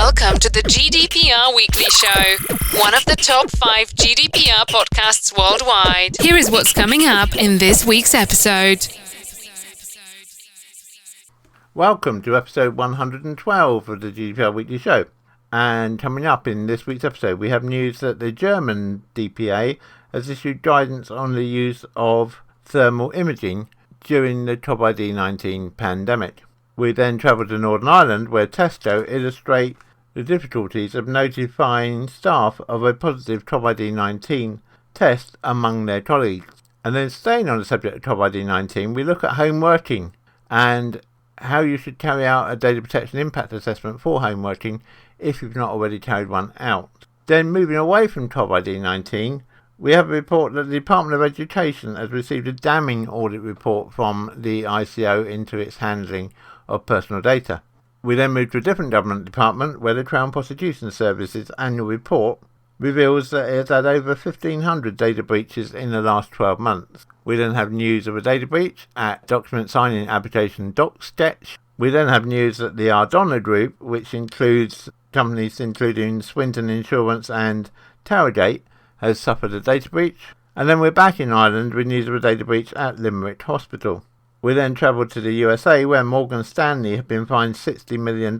Welcome to the GDPR Weekly Show, one of the top 5 GDPR podcasts worldwide. Here is what's coming up in this week's episode. Welcome to episode 112 of the GDPR Weekly Show. And coming up in this week's episode, we have news that the German DPIA has issued guidance on the use of thermal imaging during the COVID-19 pandemic. We then travel to Northern Ireland, where Tesco illustrate the difficulties of notifying staff of a positive COVID-19 test among their colleagues. And then staying on the subject of COVID-19, we look at home working and how you should carry out a data protection impact assessment for home working if you've not already carried one out. Then moving away from COVID-19, we have a report that the Department of Education has received a damning audit report from the ICO into its handling of personal data. We then move to a different government department where the Crown Prosecution Service's annual report reveals that it has had over 1,500 data breaches in the last 12 months. We then have news of a data breach at document signing application Docsketch. We then have news that the Ardonagh group, which includes companies including Swinton and Towergate, has suffered a data breach. And then we're back in Ireland with news of a data breach at Limerick Hospital. We then travel to the USA, where Stanley have been fined $60 million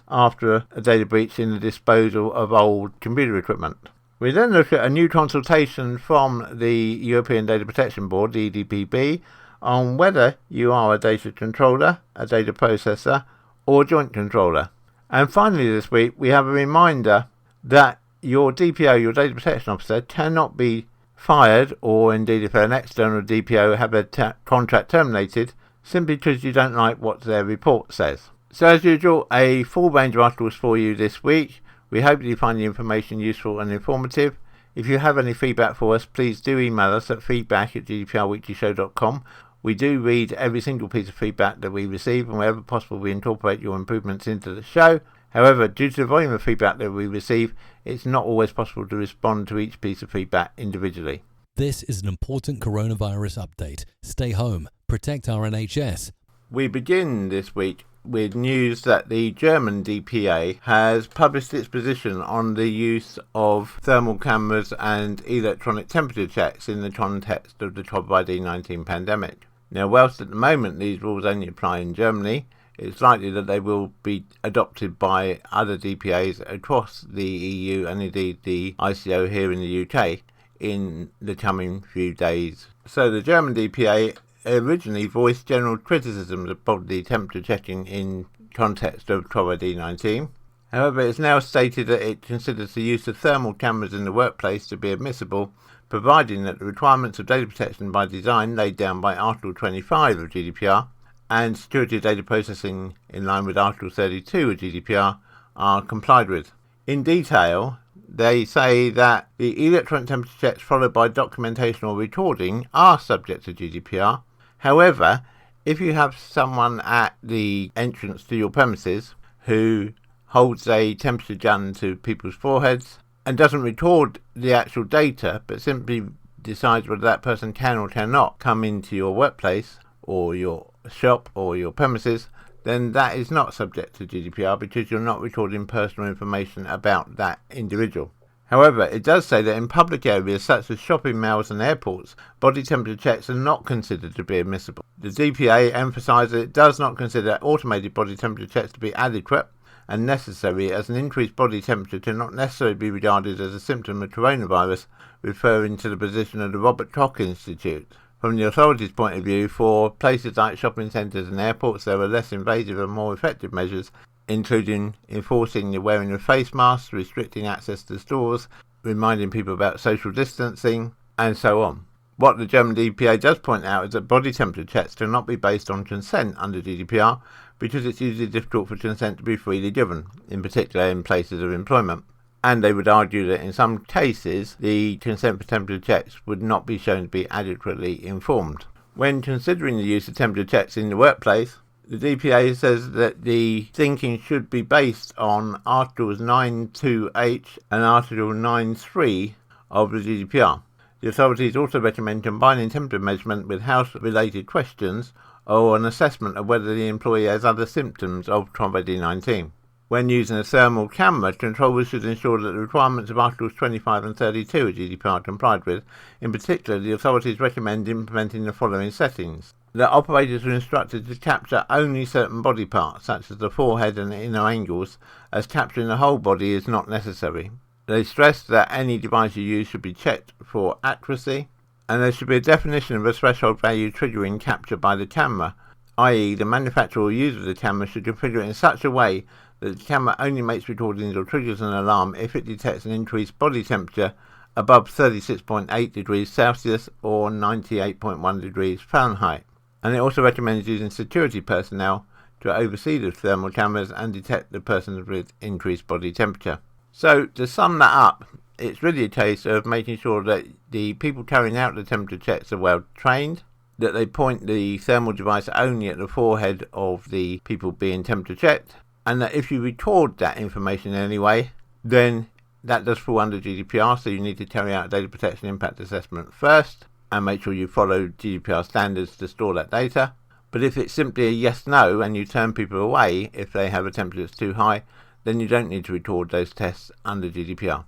after a data breach in the disposal of old computer equipment. We then look at a new consultation from the European Data Protection Board, the EDPB, on whether you are a data controller, a data processor, or joint controller. And finally this week, we have a reminder that your DPO, your data protection officer, cannot be fired, or indeed if an external DPO have a contract terminated, simply because you don't like what their report says. So as usual, a full range of articles for you this week. We hope that you find the information useful and informative. If you have any feedback for us, please do email us at feedback@gdprweeklyshow.com. We do read every single piece of feedback that we receive, and wherever possible we incorporate your improvements into the show. However, due to the volume of feedback that we receive, it's not always possible to respond to each piece of feedback individually. This is an important coronavirus update. Stay home, protect our NHS. We begin this week with news that the German DPA has published its position on the use of thermal cameras and electronic temperature checks in the context of the COVID-19 pandemic. Now, whilst at the moment these rules only apply in Germany, it's likely that they will be adopted by other DPAs across the EU and indeed the ICO here in the UK in the coming few days. So the German DPA originally voiced general criticisms of bodily temperature checking in context of COVID-19. However, it's now stated that it considers the use of thermal cameras in the workplace to be admissible, providing that the requirements of data protection by design laid down by Article 25 of GDPR and security data processing in line with Article 32 of GDPR are complied with. In detail, they say that the electronic temperature checks followed by documentation or recording are subject to GDPR. However, if you have someone at the entrance to your premises who holds a temperature gun to people's foreheads and doesn't record the actual data, but simply decides whether that person can or cannot come into your workplace or your shop or your premises, then that is not subject to GDPR because you're not recording personal information about that individual. However, it does say that in public areas such as shopping malls and airports, body temperature checks are not considered to be admissible. The DPA emphasises that it does not consider automated body temperature checks to be adequate and necessary, as an increased body temperature cannot necessarily be regarded as a symptom of coronavirus, referring to the position of the Robert Koch Institute. From the authorities' point of view, for places like shopping centres and airports, there are less invasive and more effective measures, including enforcing the wearing of face masks, restricting access to stores, reminding people about social distancing, and so on. What the German DPA does point out is that body temperature checks cannot be based on consent under GDPR because it's usually difficult for consent to be freely given, in particular in places of employment. And they would argue that in some cases the consent for temperature checks would not be shown to be adequately informed. When considering the use of temperature checks in the workplace, the DPA says that the thinking should be based on Articles 9.2h and Article 9.3 of the GDPR. The authorities also recommend combining temperature measurement with health-related questions or an assessment of whether the employee has other symptoms of COVID-19. When using a thermal camera, controllers should ensure that the requirements of Articles 25 and 32 of GDPR are complied with. In particular, the authorities recommend implementing the following settings. The operators are instructed to capture only certain body parts, such as the forehead and inner angles, as capturing the whole body is not necessary. They stress that any device you use should be checked for accuracy, and there should be a definition of a threshold value triggering capture by the camera, i.e. the manufacturer or user of the camera should configure it in such a way that the camera only makes recordings or triggers an alarm if it detects an increased body temperature above 36.8 degrees Celsius or 98.1 degrees Fahrenheit. And it also recommends using security personnel to oversee the thermal cameras and detect the persons with increased body temperature. So, to sum that up, it's really a case of making sure that the people carrying out the temperature checks are well trained, that they point the thermal device only at the forehead of the people being temperature checked, and that if you record that information in any way, then that does fall under GDPR, so you need to carry out a data protection impact assessment first and make sure you follow GDPR standards to store that data. But if it's simply a yes/no and you turn people away if they have a temperature that's too high, then you don't need to record those tests under GDPR.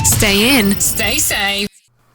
Stay in, stay safe.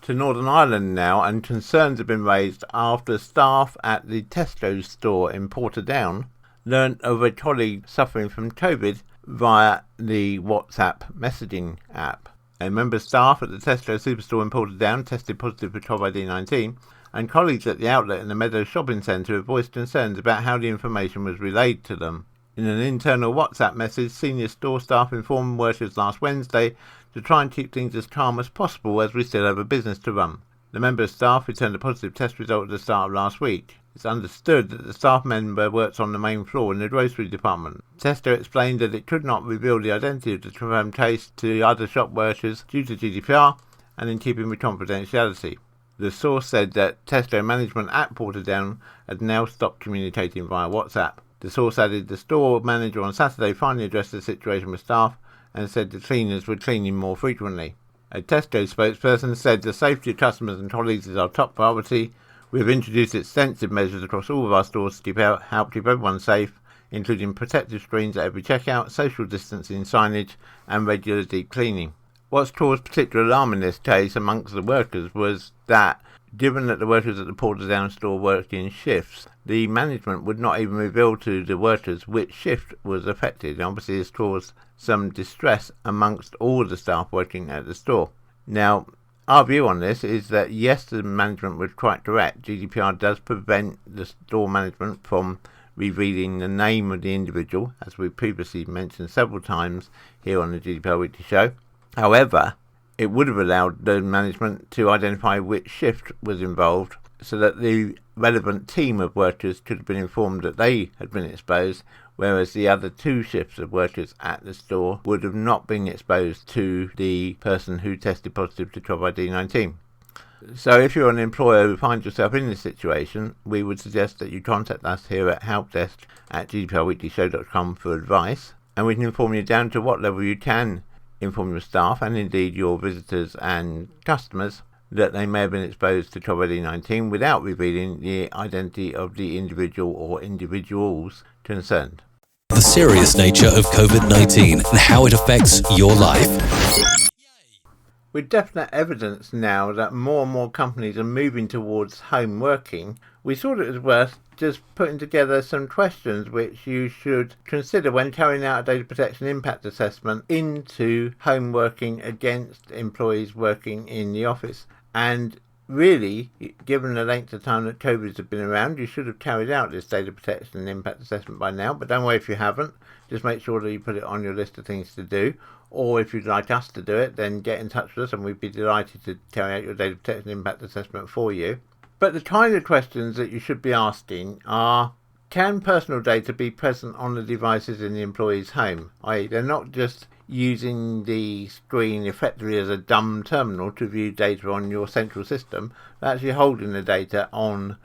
To Northern Ireland now, and concerns have been raised after staff at the Tesco store in Portadown learnt of a colleague suffering from COVID via the WhatsApp messaging app. A member of staff at the Tesco superstore in Portadown tested positive for COVID-19, and colleagues at the outlet in the Meadows shopping centre have voiced concerns about how the information was relayed to them. In an internal WhatsApp message, senior store staff informed workers last Wednesday to try and keep things as calm as possible as we still have a business to run. The member of staff returned a positive test result at the start of last week. It's understood that the staff member works on the main floor in the grocery department. Tesco explained that it could not reveal the identity of the confirmed case to other shop workers due to GDPR and in keeping with confidentiality. The source said that Tesco management at Portadown had now stopped communicating via WhatsApp. The source added the store manager on Saturday finally addressed the situation with staff and said the cleaners were cleaning more frequently. A Tesco spokesperson said the safety of customers and colleagues is our top priority. We have introduced extensive measures across all of our stores to help keep everyone safe, including protective screens at every checkout, social distancing signage and regular deep cleaning. What's caused particular alarm in this case amongst the workers was that, given that the workers at the Portadown store worked in shifts, the management would not even reveal to the workers which shift was affected. Obviously, this caused some distress amongst all the staff working at the store. Now, our view on this is that yes, the management was quite correct. GDPR does prevent the store management from revealing the name of the individual, as we previously mentioned several times here on the GDPR Weekly Show. However, it would have allowed the management to identify which shift was involved so that the relevant team of workers could have been informed that they had been exposed, whereas the other two shifts of workers at the store would have not been exposed to the person who tested positive to COVID-19. So if you're an employer who finds yourself in this situation, we would suggest that you contact us here at helpdesk@gdprweeklyshow.com for advice, and we can inform you down to what level you can inform your staff and indeed your visitors and customers that they may have been exposed to COVID-19 without revealing the identity of the individual or individuals concerned. The serious nature of COVID-19 and how it affects your life. With definite evidence now that more and more companies are moving towards home working, we thought it was worth just putting together some questions which you should consider when carrying out a data protection impact assessment into home working against employees working in the office. And really, given the length of time that COVID has been around, you should have carried out this data protection and impact assessment by now, but don't worry if you haven't. Just make sure that you put it on your list of things to do. Or if you'd like us to do it, then get in touch with us and we'd be delighted to carry out your data protection impact assessment for you. But the kind of questions that you should be asking are, can personal data be present on the devices in the employee's home? i.e. they're not just using the screen effectively as a dumb terminal to view data on your central system, they're actually holding the data on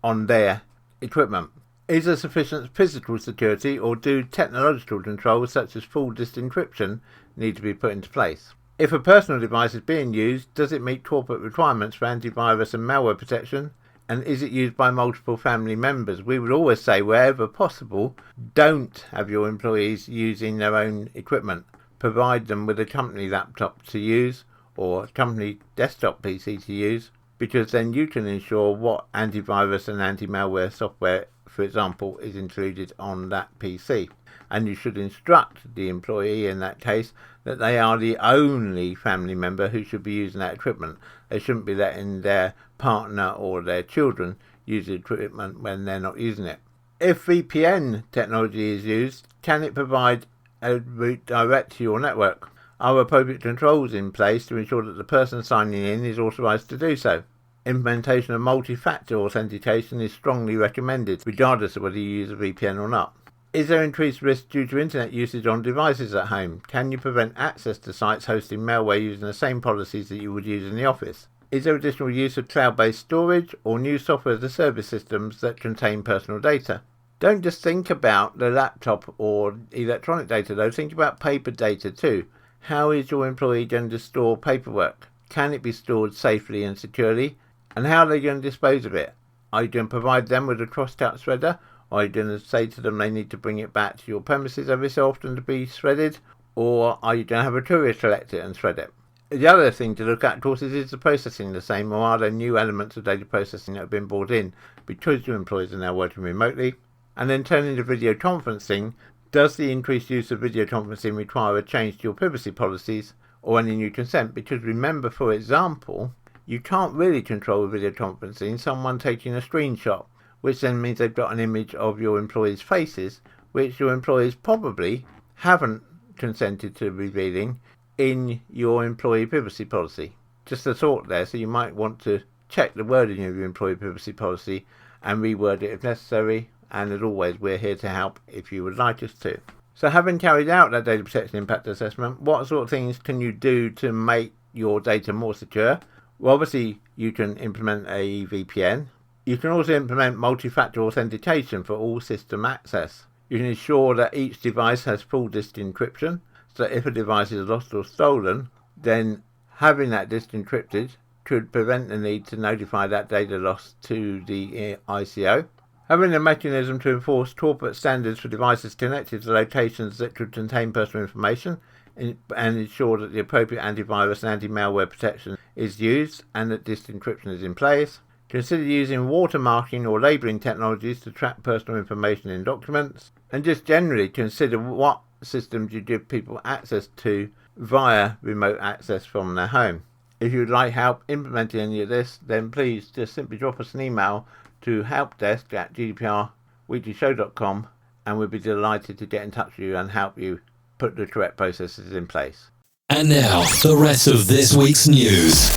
their equipment. Is there sufficient physical security, or do technological controls such as full disk encryption need to be put into place? If a personal device is being used, does it meet corporate requirements for antivirus and malware protection? And is it used by multiple family members? We would always say, wherever possible, don't have your employees using their own equipment. Provide them with a company laptop to use or a company desktop PC to use, because then you can ensure what antivirus and anti-malware software, for example, is included on that PC. And you should instruct the employee in that case that they are the only family member who should be using that equipment. They shouldn't be letting their partner or their children use the equipment when they're not using it. If VPN technology is used, can it provide a route direct to your network? Are appropriate controls in place to ensure that the person signing in is authorized to do so? Implementation of multi-factor authentication is strongly recommended, regardless of whether you use a VPN or not. Is there increased risk due to internet usage on devices at home? Can you prevent access to sites hosting malware using the same policies that you would use in the office? Is there additional use of cloud-based storage or new software as a service systems that contain personal data? Don't just think about the laptop or electronic data though, think about paper data too. How is your employee going to store paperwork? Can it be stored safely and securely? And how are they going to dispose of it? Are you going to provide them with a crosscut shredder? Or are you going to say to them they need to bring it back to your premises every so often to be shredded? Or are you going to have a courier collect it and shred it? The other thing to look at, of course, is the processing the same, or are there new elements of data processing that have been brought in because your employees are now working remotely? And then turning to video conferencing, does the increased use of video conferencing require a change to your privacy policies or any new consent? Because remember, for example, you can't really control with video conferencing someone taking a screenshot, which then means they've got an image of your employees' faces, which your employees probably haven't consented to revealing in your employee privacy policy. Just a thought there, so you might want to check the wording of your employee privacy policy and reword it if necessary. And as always, we're here to help if you would like us to. So having carried out that data protection impact assessment, what sort of things can you do to make your data more secure? Well, obviously, you can implement a VPN. You can also implement multi-factor authentication for all system access. You can ensure that each device has full disk encryption, so that if a device is lost or stolen, then having that disk encrypted could prevent the need to notify that data loss to the ICO. Having a mechanism to enforce corporate standards for devices connected to locations that could contain personal information and ensure that the appropriate antivirus and anti-malware protection is used and that disk encryption is in place. Consider using watermarking or labelling technologies to track personal information in documents. And just generally consider what systems you give people access to via remote access from their home. If you would like help implementing any of this, then please just simply drop us an email to helpdesk@gdprweeklyshow.com and we'll be delighted to get in touch with you and help you put the correct processes in place. And now, the rest of this week's news.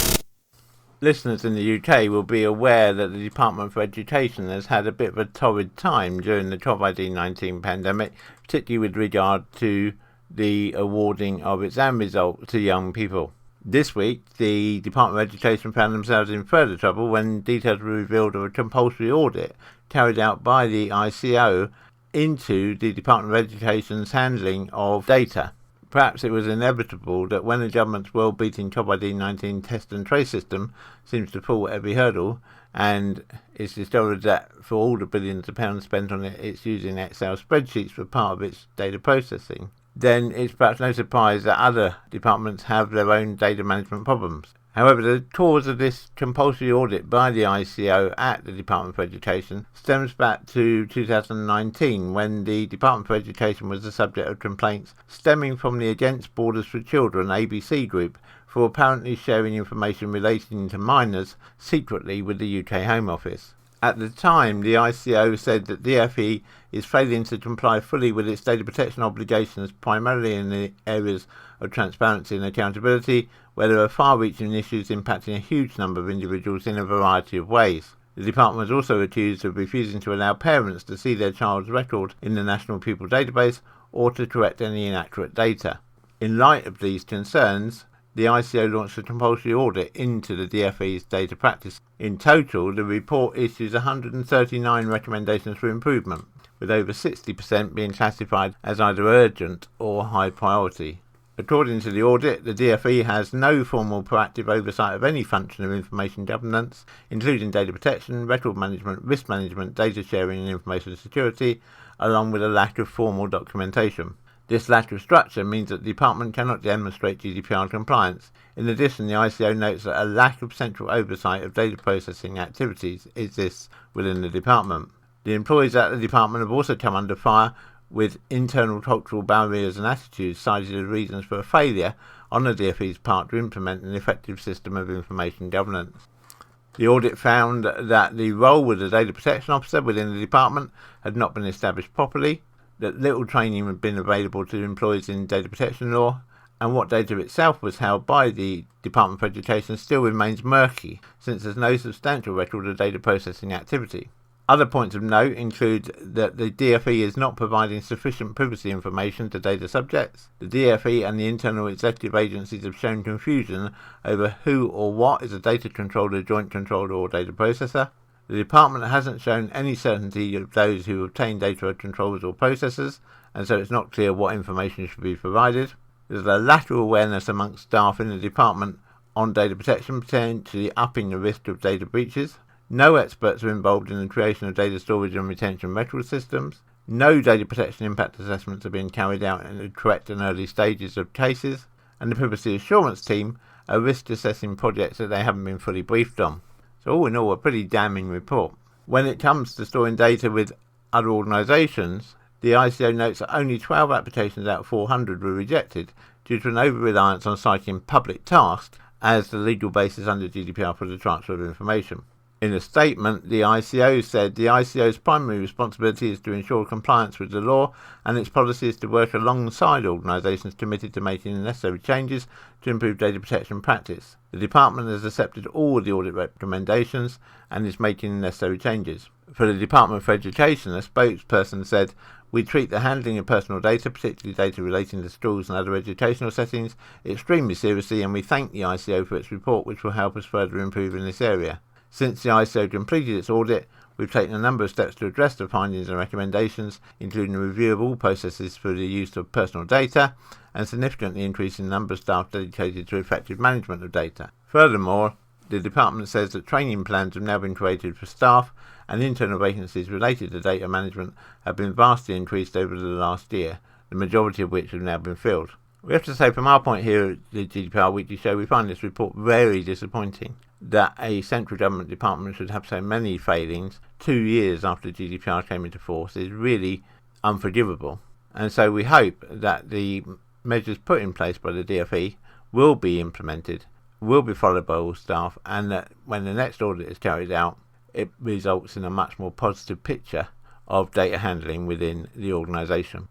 Listeners in the UK will be aware that the Department for Education has had a bit of a torrid time during the COVID-19 pandemic, particularly with regard to the awarding of exam results to young people. This week, the Department of Education found themselves in further trouble when details were revealed of a compulsory audit carried out by the ICO into the Department of Education's handling of data. Perhaps it was inevitable that when the government's world-beating COVID-19 test and trace system seems to fall at every hurdle, and it's discovered that for all the billions of pounds spent on it, it's using Excel spreadsheets for part of its data processing, then it's perhaps no surprise that other departments have their own data management problems. However, the cause of this compulsory audit by the ICO at the Department for Education stems back to 2019, when the Department for Education was the subject of complaints stemming from the Against Borders for Children ABC group for apparently sharing information relating to minors secretly with the UK Home Office. At the time, the ICO said that DFE is failing to comply fully with its data protection obligations, primarily in the areas of transparency and accountability, where there are far-reaching issues impacting a huge number of individuals in a variety of ways. The department was also accused of refusing to allow parents to see their child's record in the National Pupil Database or to correct any inaccurate data. In light of these concerns, the ICO launched a compulsory audit into the DFE's data practice. In total, the report issues 139 recommendations for improvement, with over 60% being classified as either urgent or high priority. According to the audit, the DFE has no formal proactive oversight of any function of information governance, including data protection, record management, risk management, data sharing and information security, along with a lack of formal documentation. This lack of structure means that the department cannot demonstrate GDPR compliance. In addition, the ICO notes that a lack of central oversight of data processing activities exists within the department. The employees at the department have also come under fire, with internal cultural barriers and attitudes cited as reasons for a failure on the DFE's part to implement an effective system of information governance. The audit found that the role of the data protection officer within the department had not been established properly, that little training had been available to employees in data protection law, and what data itself was held by the Department for Education still remains murky, since there's no substantial record of data processing activity. Other points of note include that the DFE is not providing sufficient privacy information to data subjects. The DFE and the internal executive agencies have shown confusion over who or what is a data controller, joint controller or data processor. The department hasn't shown any certainty of those who obtain data controllers or processors, and so it's not clear what information should be provided. There's a lack of awareness amongst staff in the department on data protection, potentially upping the risk of data breaches. No experts are involved in the creation of data storage and retention record systems. No data protection impact assessments are being carried out in the correct and early stages of cases. And the privacy assurance team are risk assessing projects that they haven't been fully briefed on. So all in all, a pretty damning report. When it comes to storing data with other organisations, the ICO notes that only 12 applications out of 400 were rejected due to an over-reliance on citing public tasks as the legal basis under GDPR for the transfer of information. In a statement, the ICO said the ICO's primary responsibility is to ensure compliance with the law, and its policy is to work alongside organisations committed to making the necessary changes to improve data protection practice. The department has accepted all the audit recommendations and is making the necessary changes. For the Department for Education, a spokesperson said, "We treat the handling of personal data, particularly data relating to schools and other educational settings, extremely seriously, and we thank the ICO for its report, which will help us further improve in this area. Since the ICO completed its audit, we've taken a number of steps to address the findings and recommendations, including a review of all processes for the use of personal data and significantly increasing the number of staff dedicated to effective management of data. Furthermore, the department says that training plans have now been created for staff, and internal vacancies related to data management have been vastly increased over the last year, the majority of which have now been filled." We have to say, from our point here at the GDPR Weekly Show, we find this report very disappointing. That a central government department should have so many failings 2 years after GDPR came into force is really unforgivable. And so we hope that the measures put in place by the DFE will be implemented, will be followed by all staff, and that when the next audit is carried out, it results in a much more positive picture of data handling within the organisation.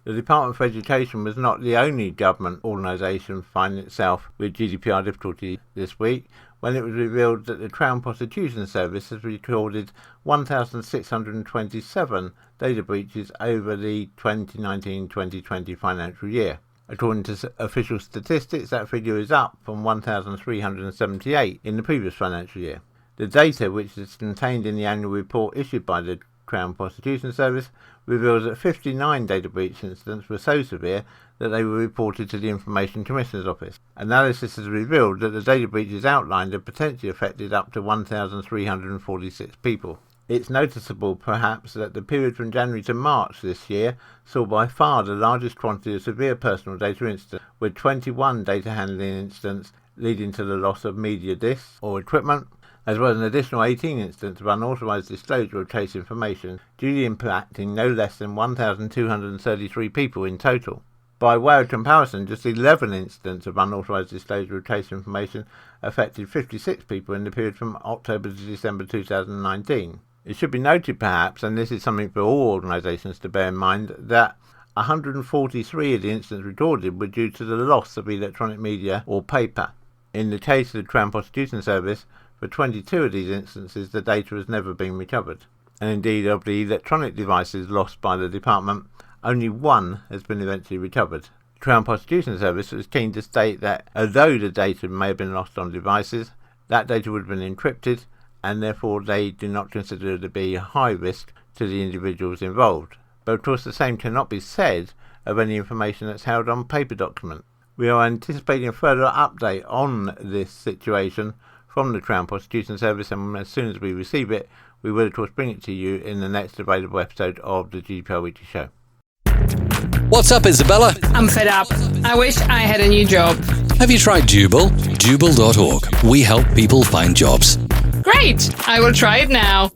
The Department for Education was not the only government organisation finding itself with GDPR difficulty this week, when it was revealed that the Crown Prosecution Service has recorded 1,627 data breaches over the 2019-2020 financial year. According to official statistics, that figure is up from 1,378 in the previous financial year. The data, which is contained in the annual report issued by the Crown Prosecution Service, reveals that 59 data breach incidents were so severe that they were reported to the Information Commissioner's Office. Analysis has revealed that the data breaches outlined have potentially affected up to 1,346 people. It's noticeable, perhaps, that the period from January to March this year saw by far the largest quantity of severe personal data incidents, with 21 data handling incidents leading to the loss of media disks or equipment, as well as an additional 18 incidents of unauthorised disclosure of case information, duly impacting no less than 1,233 people in total. By way of comparison, just 11 incidents of unauthorised disclosure of case information affected 56 people in the period from October to December 2019. It should be noted, perhaps, and this is something for all organisations to bear in mind, that 143 of the incidents recorded were due to the loss of electronic media or paper. In the case of the Crown Prosecution Service, for 22 of these instances, the data has never been recovered. And indeed, of the electronic devices lost by the department, only one has been eventually recovered. The Crown Prosecution Service was keen to state that although the data may have been lost on devices, that data would have been encrypted, and therefore they do not consider it to be a high risk to the individuals involved. But of course the same cannot be said of any information that's held on paper document. We are anticipating a further update on this situation from the Crown Prosecution Service, and as soon as we receive it, we will of course bring it to you in the next available episode of the GDPR Weekly Show. What's up, Isabella? I'm fed up. I wish I had a new job. Have you tried Jubal? Jubal.org. We help people find jobs. Great! I will try it now.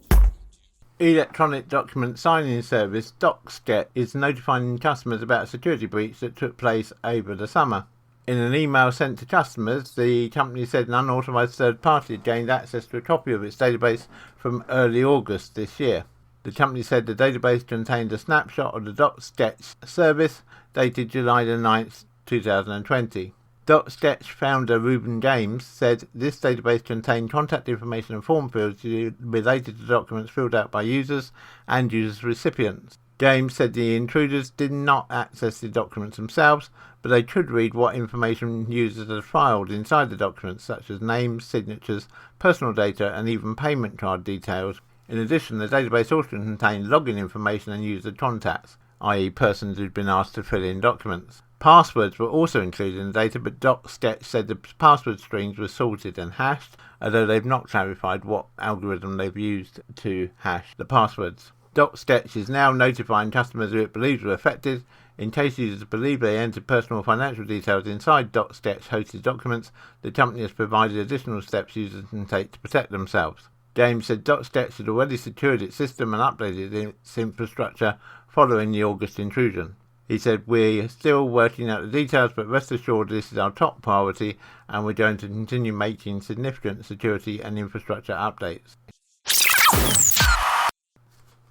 Electronic document signing service Docsketch is notifying customers about a security breach that took place over the summer. In an email sent to customers, the company said an unauthorised third party had gained access to a copy of its database from early August this year. The company said the database contained a snapshot of the Docsketch service dated July the 9th, 2020. Docsketch founder Ruben James said this database contained contact information and form fields related to documents filled out by users and users' recipients. James said the intruders did not access the documents themselves, but they could read what information users had filed inside the documents, such as names, signatures, personal data, and even payment card details. In addition, the database also contained login information and user contacts, i.e. persons who'd been asked to fill in documents. Passwords were also included in the data, but Docsketch said the password strings were sorted and hashed, although they've not clarified what algorithm they've used to hash the passwords. Docsketch is now notifying customers who it believes were affected. In case users believe they entered personal financial details inside Docsketch hosted documents, the company has provided additional steps users can take to protect themselves. James said Docsketch had already secured its system and updated its infrastructure following the August intrusion. He said, "We're still working out the details, but rest assured this is our top priority and we're going to continue making significant security and infrastructure updates."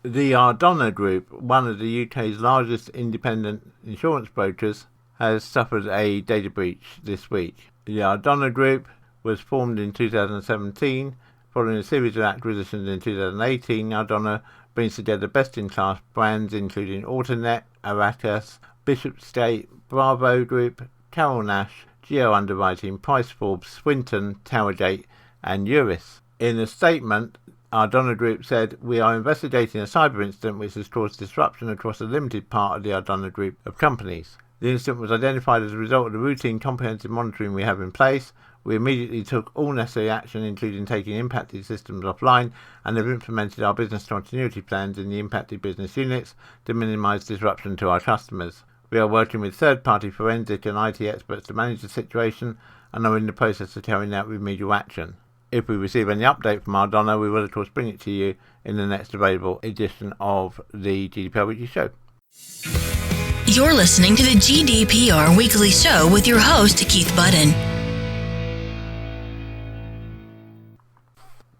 The Ardonagh Group, one of the UK's largest independent insurance brokers, has suffered a data breach this week. The Ardonagh Group was formed in 2017. Following a series of acquisitions in 2018, Ardonagh brings together best-in-class brands including Ardonagh, Aracas, Bishopsgate, Bravo Group, Carroll Nash, Geo Underwriting, Price Forbes, Swinton, Towergate and Uris. In a statement, Ardonagh Group said, "We are investigating a cyber incident which has caused disruption across a limited part of the Ardonagh Group of companies. The incident was identified as a result of the routine comprehensive monitoring we have in place. We immediately took all necessary action, including taking impacted systems offline, and have implemented our business continuity plans in the impacted business units to minimise disruption to our customers. We are working with third-party forensic and IT experts to manage the situation and are in the process of carrying out remedial action. If we receive any update from Ardonagh, we will of course bring it to you in the next available edition of the GDPR Weekly Show." You're listening to the GDPR Weekly Show with your host, Keith Budden.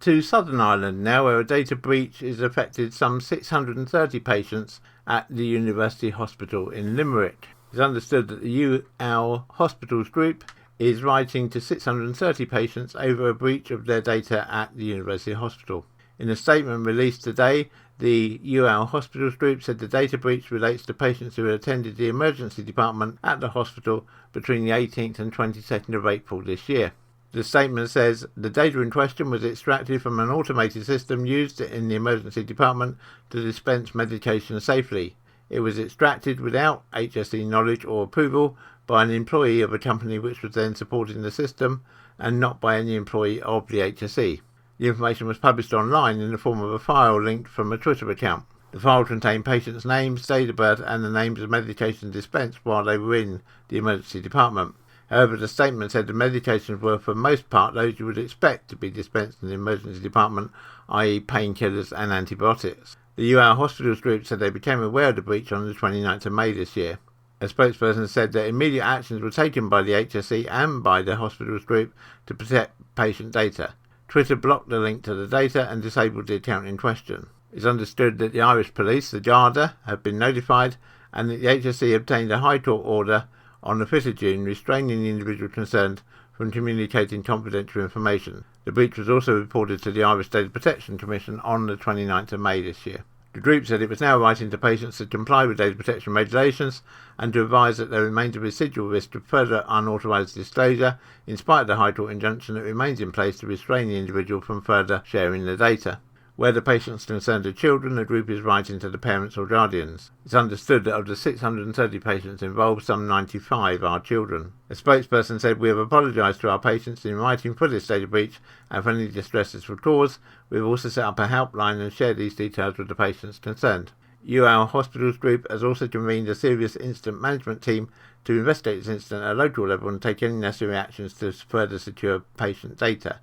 To Southern Ireland now, where a data breach has affected some 630 patients at the University Hospital in Limerick. It's understood that the UL Hospitals Group is writing to 630 patients over a breach of their data at the University Hospital. In a statement released today, the UL Hospitals Group said the data breach relates to patients who had attended the emergency department at the hospital between the 18th and 22nd of April this year. The statement says the data in question was extracted from an automated system used in the emergency department to dispense medication safely. It was extracted without HSE knowledge or approval by an employee of a company which was then supporting the system and not by any employee of the HSE. The information was published online in the form of a file linked from a Twitter account. The file contained patients' names, date of birth and the names of medication dispensed while they were in the emergency department. However, the statement said the medications were for most part those you would expect to be dispensed in the emergency department, i.e. painkillers and antibiotics. The UL Hospitals Group said they became aware of the breach on the 29th of May this year. A spokesperson said that immediate actions were taken by the HSE and by the Hospitals Group to protect patient data. Twitter blocked the link to the data and disabled the account in question. It's understood that the Irish Police, the Garda, have been notified and that the HSE obtained a High Court order on the 5th of June restraining the individual concerned from communicating confidential information. The breach was also reported to the Irish Data Protection Commission on the 29th of May this year. The group said it was now writing to patients to comply with data protection regulations and to advise that there remains a residual risk of further unauthorised disclosure in spite of the High Court injunction that remains in place to restrain the individual from further sharing the data. Where the patients concerned are children, the group is writing to the parents or guardians. It's understood that of the 630 patients involved, some 95 are children. A spokesperson said, "We have apologised to our patients in writing for this data breach and for any distress this will cause. We have also set up a helpline and shared these details with the patients concerned." UL Hospitals Group has also convened a serious incident management team to investigate this incident at a local level and take any necessary actions to further secure patient data.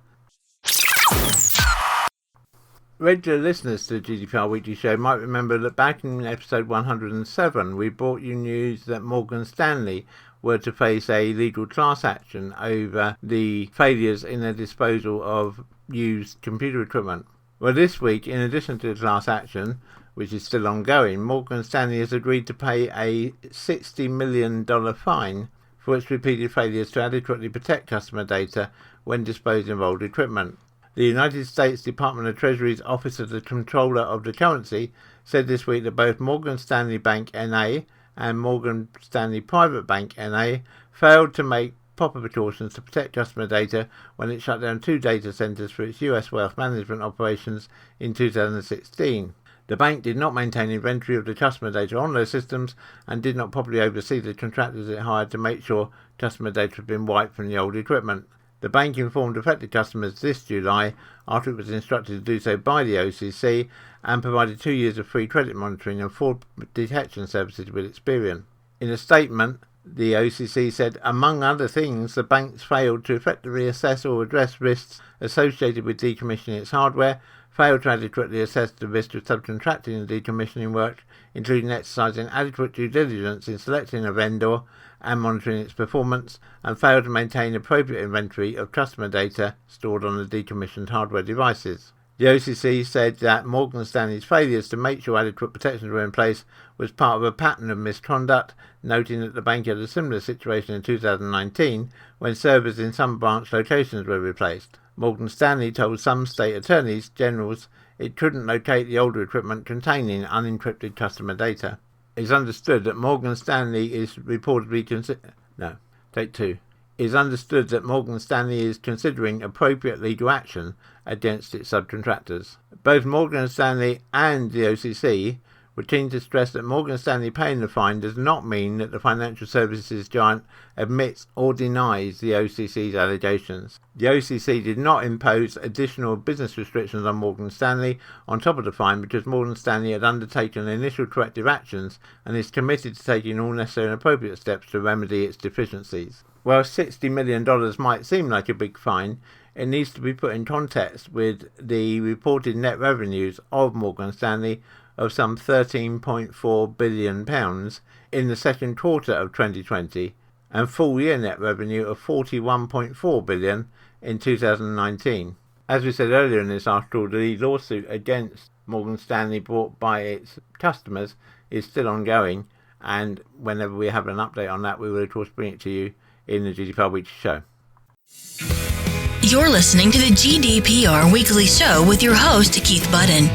Regular listeners to the GDPR Weekly Show might remember that back in episode 107 we brought you news that Morgan Stanley were to face a legal class action over the failures in their disposal of used computer equipment. Well, this week, in addition to the class action, which is still ongoing, Morgan Stanley has agreed to pay a $60 million fine for its repeated failures to adequately protect customer data when disposing of old equipment. The United States Department of Treasury's Office of the Comptroller of the Currency said this week that both Morgan Stanley Bank N.A. and Morgan Stanley Private Bank N.A. failed to make proper precautions to protect customer data when it shut down 2 data centers for its US wealth management operations in 2016. The bank did not maintain inventory of the customer data on those systems and did not properly oversee the contractors it hired to make sure customer data had been wiped from the old equipment. The bank informed affected customers this July after it was instructed to do so by the OCC and provided 2 years of free credit monitoring and fraud detection services with Experian. In a statement, the OCC said, among other things, the banks failed to effectively assess or address risks associated with decommissioning its hardware, failed to adequately assess the risk of subcontracting the decommissioning work, including exercising adequate due diligence in selecting a vendor and monitoring its performance, and failed to maintain appropriate inventory of customer data stored on the decommissioned hardware devices. The OCC said that Morgan Stanley's failures to make sure adequate protections were in place was part of a pattern of misconduct, noting that the bank had a similar situation in 2019 when servers in some branch locations were replaced. Morgan Stanley told some state attorneys generals it couldn't locate the older equipment containing unencrypted customer data. It's understood that Morgan Stanley is reportedly considering appropriate legal action against its subcontractors. Both Morgan Stanley and the OCC were keen to stress that Morgan Stanley paying the fine does not mean that the financial services giant admits or denies the OCC's allegations. The OCC did not impose additional business restrictions on Morgan Stanley on top of the fine because Morgan Stanley had undertaken initial corrective actions and is committed to taking all necessary and appropriate steps to remedy its deficiencies. While $60 million might seem like a big fine, it needs to be put in context with the reported net revenues of Morgan Stanley of some £13.4 billion in the second quarter of 2020 and full-year net revenue of £41.4 billion in 2019. As we said earlier in this article, the lawsuit against Morgan Stanley brought by its customers is still ongoing, and whenever we have an update on that, we will of course bring it to you in the GDPR Weekly Show. You're listening to the GDPR Weekly Show with your host, Keith Budden.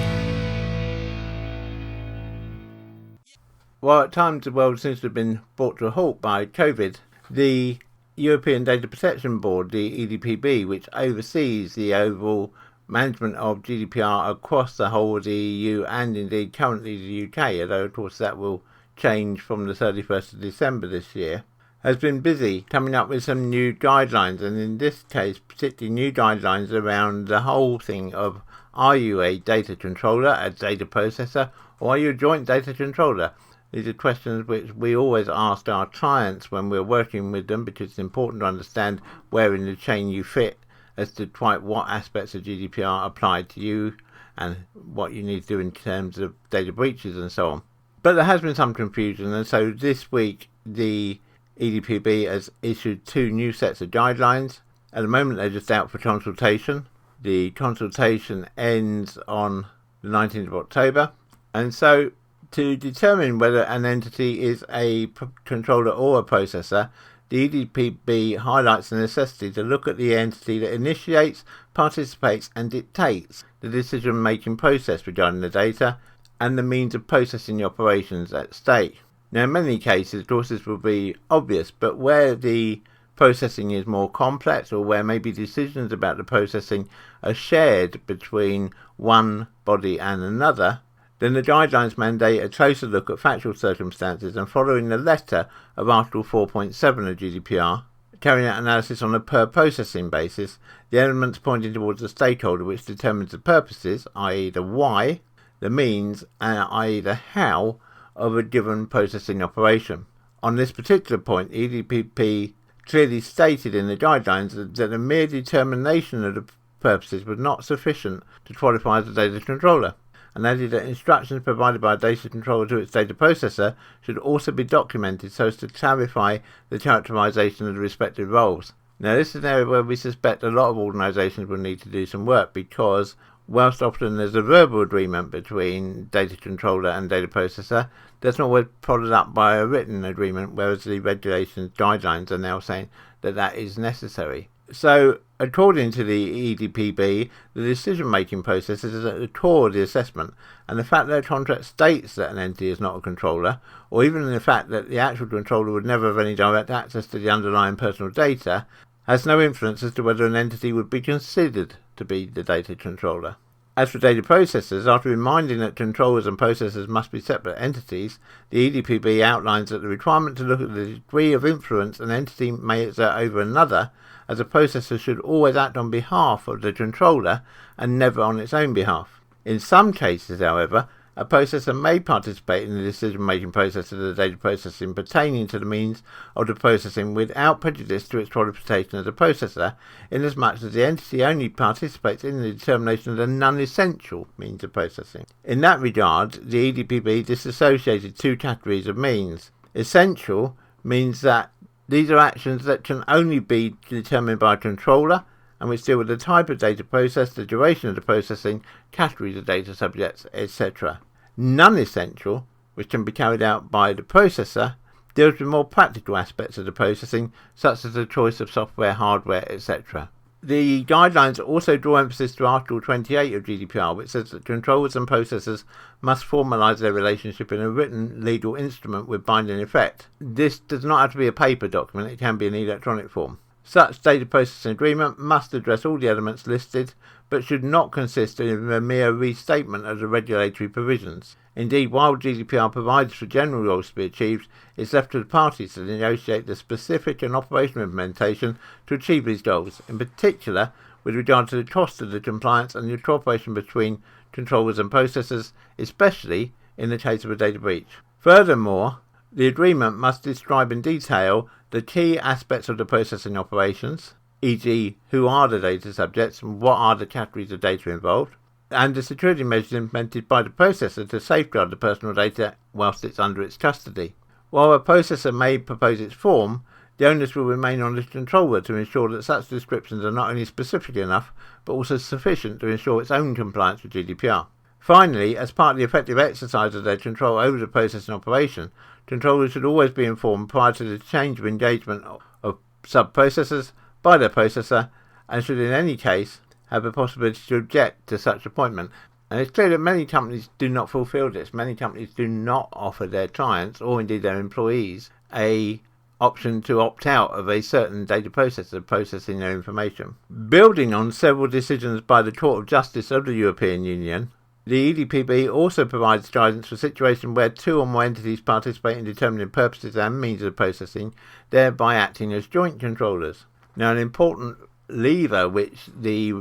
While at times the world seems to have been brought to a halt by COVID, the European Data Protection Board, the EDPB, which oversees the overall management of GDPR across the whole of the EU and indeed currently the UK, although of course that will change from the 31st of December this year, has been busy coming up with some new guidelines, and in this case particularly new guidelines around the whole thing of, are you a data controller, a data processor, or are you a joint data controller? These are questions which we always ask our clients when we're working with them, because it's important to understand where in the chain you fit as to quite what aspects of GDPR apply to you and what you need to do in terms of data breaches and so on. But there has been some confusion, and so this week the EDPB has issued 2 new sets of guidelines. At the moment they're just out for consultation. The consultation ends on the 19th of October, and so to determine whether an entity is a controller or a processor, the EDPB highlights the necessity to look at the entity that initiates, participates and dictates the decision-making process regarding the data and the means of processing the operations at stake. Now, in many cases, of course, this will be obvious, but where the processing is more complex, or where maybe decisions about the processing are shared between one body and another, then the guidelines mandate a closer look at factual circumstances, and following the letter of Article 4.7 of GDPR, carrying out analysis on a per processing basis, the elements pointing towards the stakeholder which determines the purposes, i.e. the why, the means, i.e. the how, of a given processing operation. On this particular point, EDPP clearly stated in the guidelines that the mere determination of the purposes was not sufficient to qualify as a data controller, and added that instructions provided by a data controller to its data processor should also be documented so as to clarify the characterization of the respective roles. Now, this is an area where we suspect a lot of organisations will need to do some work, because whilst often there's a verbal agreement between data controller and data processor, that's not always followed up by a written agreement, whereas the regulations guidelines are now saying that that is necessary. So, according to the EDPB, the decision-making process is at the core of the assessment, and the fact that a contract states that an entity is not a controller, or even the fact that the actual controller would never have any direct access to the underlying personal data, has no influence as to whether an entity would be considered to be the data controller. As for data processors, after reminding that controllers and processors must be separate entities, the EDPB outlines that the requirement to look at the degree of influence an entity may exert over another, as a processor should always act on behalf of the controller and never on its own behalf. In some cases, however, a processor may participate in the decision-making process of the data processing pertaining to the means of the processing without prejudice to its qualification as a processor, inasmuch as the entity only participates in the determination of the non-essential means of processing. In that regard, the EDPB disassociated two categories of means. Essential means that these are actions that can only be determined by a controller, and which deal with the type of data processed, the duration of the processing, categories of data subjects, etc. Non-essential, which can be carried out by the processor, deals with more practical aspects of the processing, such as the choice of software, hardware, etc. The guidelines also draw emphasis to Article 28 of GDPR, which says that controllers and processors must formalise their relationship in a written legal instrument with binding effect. This does not have to be a paper document, it can be in electronic form. Such data processing agreement must address all the elements listed, but should not consist of a mere restatement of the regulatory provisions. Indeed, while GDPR provides for general goals to be achieved, it's left to the parties to negotiate the specific and operational implementation to achieve these goals, in particular with regard to the cost of the compliance and the cooperation between controllers and processors, especially in the case of a data breach. Furthermore, the agreement must describe in detail the key aspects of the processing operations, e.g. who are the data subjects and what are the categories of data involved, and the security measures implemented by the processor to safeguard the personal data whilst it's under its custody. While a processor may propose its form, the onus will remain on the controller to ensure that such descriptions are not only specific enough, but also sufficient to ensure its own compliance with GDPR. Finally, as part of the effective exercise of their control over the processing operation, controllers should always be informed prior to the change of engagement of sub-processors by their processor, and should in any case have the possibility to object to such appointment. And it's clear that many companies do not fulfil this. Many companies do not offer their clients, or indeed their employees, a option to opt out of a certain data processor processing their information. Building on several decisions by the Court of Justice of the European Union, the EDPB also provides guidance for situations where two or more entities participate in determining purposes and means of processing, thereby acting as joint controllers. Now, an important lever which the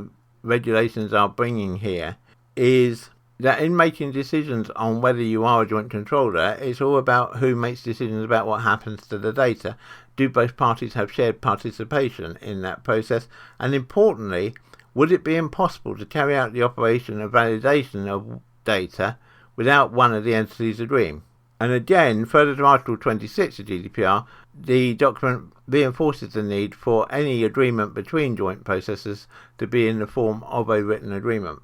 regulations are bringing here is that in making decisions on whether you are a joint controller, it's all about who makes decisions about what happens to the data. Do both parties have shared participation in that process? And importantly, would it be impossible to carry out the operation of validation of data without one of the entities agreeing? And again, further to Article 26 of GDPR, the document reinforces the need for any agreement between joint processors to be in the form of a written agreement.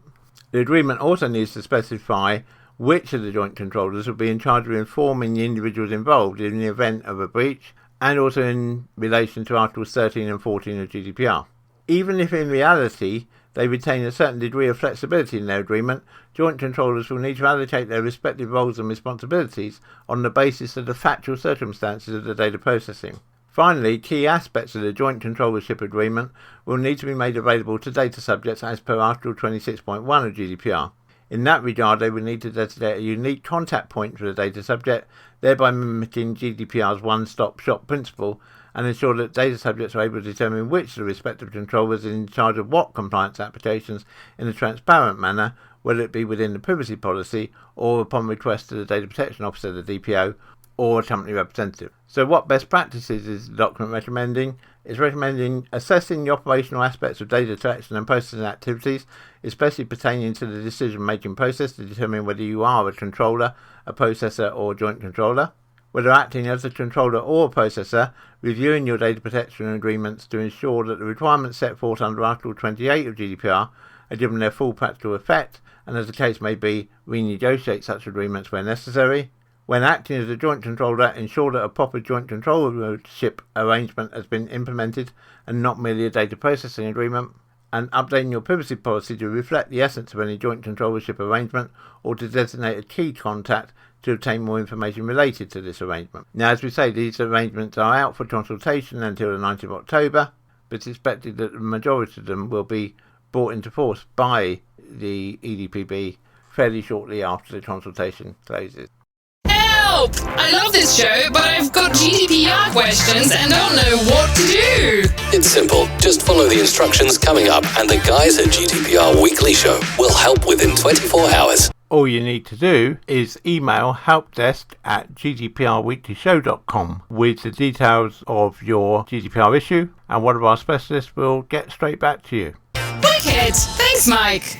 The agreement also needs to specify which of the joint controllers will be in charge of informing the individuals involved in the event of a breach, and also in relation to Articles 13 and 14 of GDPR. Even if in reality they retain a certain degree of flexibility in their agreement, joint controllers will need to allocate their respective roles and responsibilities on the basis of the factual circumstances of the data processing. Finally, key aspects of the joint controllership agreement will need to be made available to data subjects as per Article 26.1 of GDPR. In that regard, they will need to designate a unique contact point for the data subject, thereby mimicking GDPR's one-stop shop principle, and ensure that data subjects are able to determine which of the respective controllers is in charge of what compliance applications in a transparent manner, whether it be within the privacy policy or upon request to the Data Protection Officer, the DPO, or a company representative. So what best practices is the document recommending? It's recommending assessing the operational aspects of data collection and processing activities, especially pertaining to the decision-making process to determine whether you are a controller, a processor or joint controller. Whether acting as a controller or a processor, reviewing your data protection agreements to ensure that the requirements set forth under Article 28 of GDPR are given their full practical effect, and as the case may be, renegotiate such agreements where necessary. When acting as a joint controller, ensure that a proper joint controllership arrangement has been implemented and not merely a data processing agreement. And updating your privacy policy to reflect the essence of any joint controllership arrangement, or to designate a key contact to obtain more information related to this arrangement. Now, as we say, these arrangements are out for consultation until the 9th of October, but it's expected that the majority of them will be brought into force by the EDPB fairly shortly after the consultation closes. Help! I love this show, but I've got GDPR questions and don't know what to do. It's simple. Just follow the instructions coming up and the guys at GDPR Weekly Show will help within 24 hours. All you need to do is email helpdesk@gdprweeklyshow.com with the details of your GDPR issue, and one of our specialists will get straight back to you. Wicked! Thanks, Mike.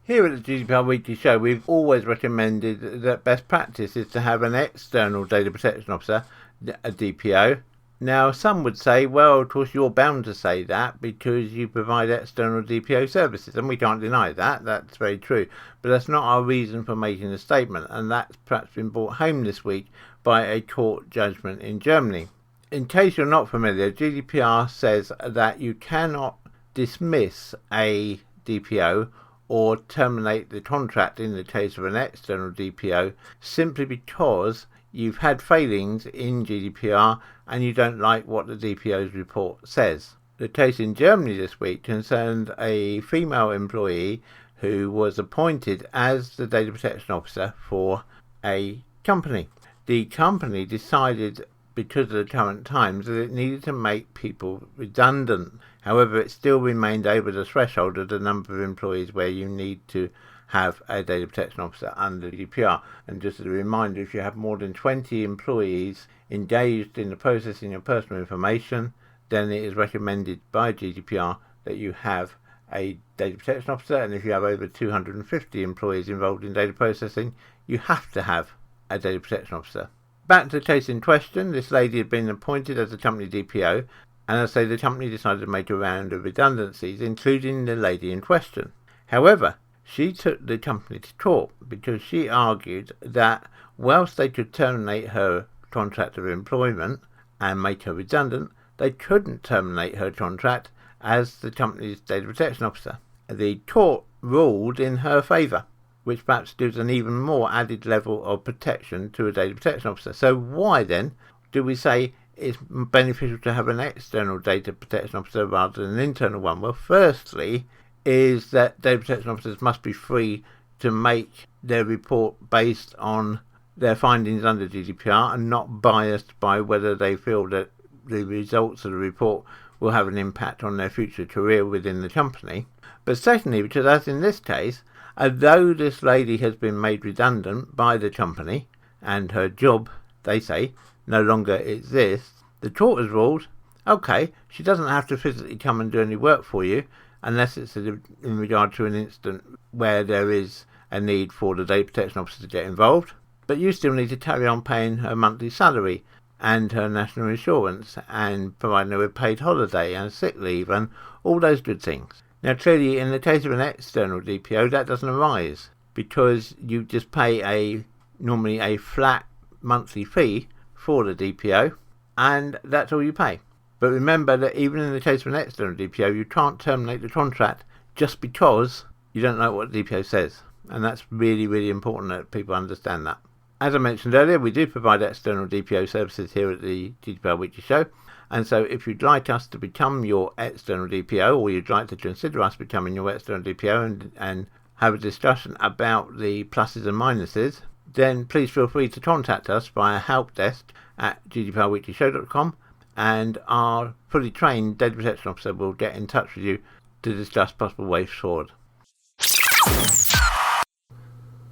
Here at the GDPR Weekly Show, we've always recommended that best practice is to have an external data protection officer, a DPO. Now, some would say, well, of course, you're bound to say that because you provide external DPO services, and we can't deny that. That's very true. But that's not our reason for making the statement, and that's perhaps been brought home this week by a court judgment in Germany. In case you're not familiar, GDPR says that you cannot dismiss a DPO or terminate the contract in the case of an external DPO simply because you've had failings in GDPR and you don't like what the DPO's report says. The case in Germany this week concerned a female employee who was appointed as the data protection officer for a company. The company decided, because of the current times, that it needed to make people redundant. However, it still remained over the threshold of the number of employees where you need to have a data protection officer under GDPR. And just as a reminder, if you have more than 20 employees engaged in the processing of personal information, then it is recommended by GDPR that you have a data protection officer. And if you have over 250 employees involved in data processing, you have to have a data protection officer. Back to the case in question, this lady had been appointed as a company DPO, and as I say, the company decided to make a round of redundancies, including the lady in question. However, she took the company to court because she argued that whilst they could terminate her contract of employment and make her redundant, they couldn't terminate her contract as the company's data protection officer. The court ruled in her favour, which perhaps gives an even more added level of protection to a data protection officer. So why then do we say it's beneficial to have an external data protection officer rather than an internal one? Well, firstly is that data protection officers must be free to make their report based on their findings under GDPR and not biased by whether they feel that the results of the report will have an impact on their future career within the company. But secondly, because as in this case, although this lady has been made redundant by the company and her job, they say, no longer exists, the court has ruled, okay, she doesn't have to physically come and do any work for you unless it's in regard to an incident where there is a need for the data protection officer to get involved, but you still need to carry on paying her monthly salary and her national insurance and providing her with paid holiday and sick leave and all those good things. Now clearly in the case of an external DPO that doesn't arise because you just pay normally a flat monthly fee for the DPO and that's all you pay. But remember that even in the case of an external DPO you can't terminate the contract just because you don't like what the DPO says, and that's really, really important that people understand that. As I mentioned earlier, we do provide external DPO services here at the GDPR Weekly Show. And so if you'd like us to become your external DPO, or you'd like to consider us becoming your external DPO and have a discussion about the pluses and minuses, then please feel free to contact us via helpdesk@gdprweeklyshow.com, and our fully trained data protection officer will get in touch with you to discuss possible ways forward.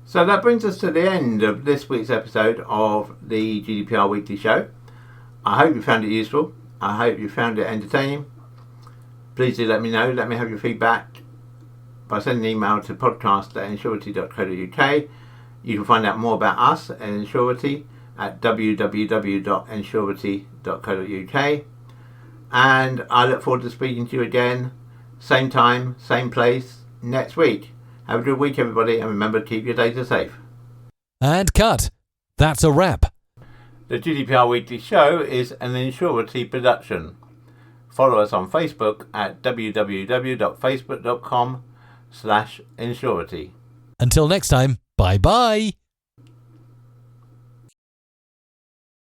So that brings us to the end of this week's episode of the GDPR Weekly Show. I hope you found it useful. I hope you found it entertaining. Please do let me know. Let me have your feedback by sending an email to podcast@ensurety.co.uk. You can find out more about us at Ensurety at www.ensurety.co.uk. And I look forward to speaking to you again, same time, same place, next week. Have a good week, everybody, and remember to keep your data safe. And cut. That's a wrap. The GDPR Weekly Show is an Ensurety production. Follow us on Facebook at www.facebook.com/Ensurety. Until next time, bye-bye.